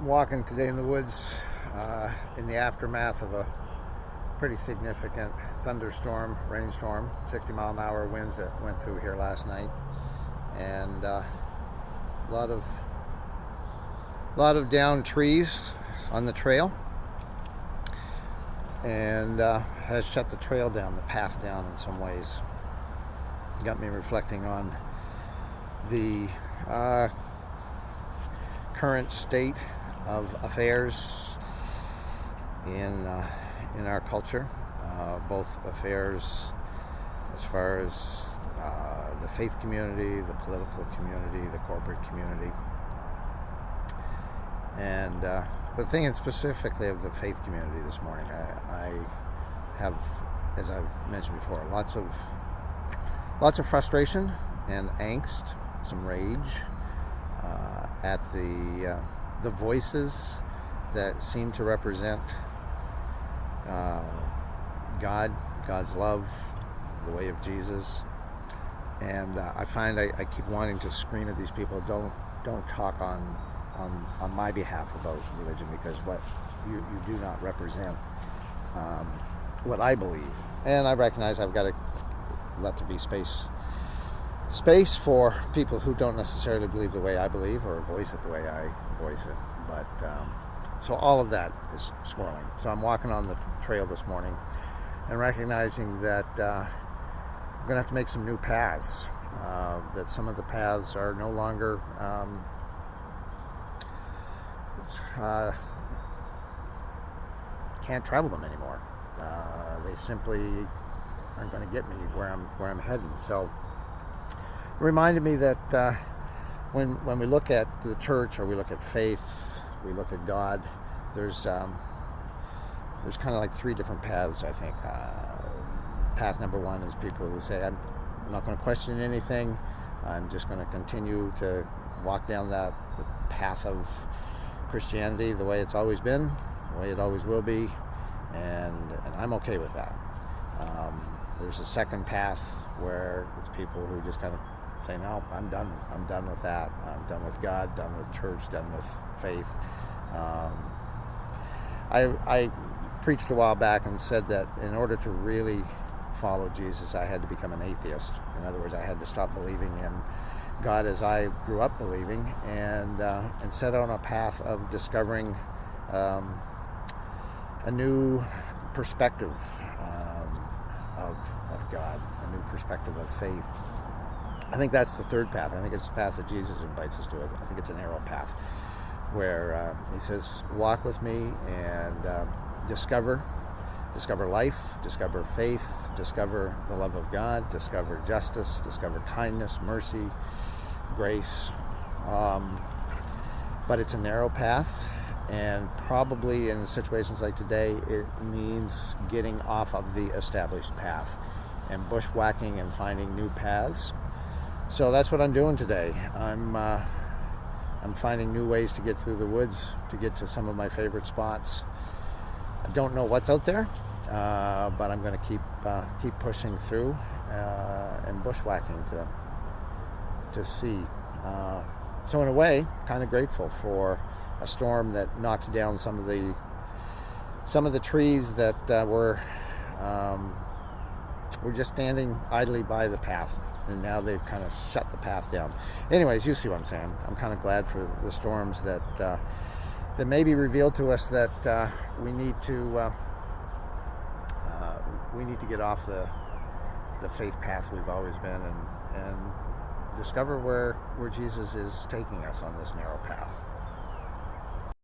walking today in the woods in the aftermath of a pretty significant thunderstorm, rainstorm, 60-mile-an-hour winds that went through here last night, and a lot of downed trees on the trail, and has shut the trail down, the path down in some ways. Got me reflecting on the current state of affairs in our culture, both affairs as far as the faith community, the political community, the corporate community, and but thinking specifically of the faith community this morning, I have, as I've mentioned before, lots of frustration and angst, some rage at the voices that seem to represent God's love, the way of Jesus, and I find I keep wanting to scream at these people, don't talk on my behalf about religion, because what you do not represent what I believe, and I recognize I've got to let there be space for people who don't necessarily believe the way I believe or voice it the way I voice it. But so all of that is swirling. So I'm walking on the trail this morning and recognizing that I'm going to have to make some new paths, that some of the paths are no longer can't travel them anymore. They simply aren't going to get me where I'm heading. So it reminded me that when we look at the church, or we look at faith, we look at God, there's kind of like three different paths, I think. Path number one is people who say, I'm not going to question anything. I'm just going to continue to walk down the path of Christianity the way it's always been, the way it always will be, and I'm okay with that. There's a second path where it's people who just kind of say, no, I'm done with that. I'm done with God, done with church, done with faith. I preached a while back and said that in order to really follow Jesus, I had to become an atheist. In other words, I had to stop believing in God as I grew up believing, and set on a path of discovering a new perspective of God, a new perspective of faith. I think that's the third path. I think it's the path that Jesus invites us to. I think it's a narrow path where he says, walk with me and discover life, discover faith, discover the love of God, discover justice, discover kindness, mercy, grace. But it's a narrow path, and probably in situations like today, it means getting off of the established path and bushwhacking and finding new paths. So that's what I'm doing today. I'm finding new ways to get through the woods, to get to some of my favorite spots. I don't know what's out there, but I'm going to keep pushing through and bushwhacking to see. So in a way, kind of grateful for a storm that knocks down some of the trees that were just standing idly by the path, and now they've kind of shut the path down. Anyways, you see what I'm saying. I'm kind of glad for the storms that maybe reveal to us that we need to get off the faith path we've always been, and discover where Jesus is taking us on this narrow path.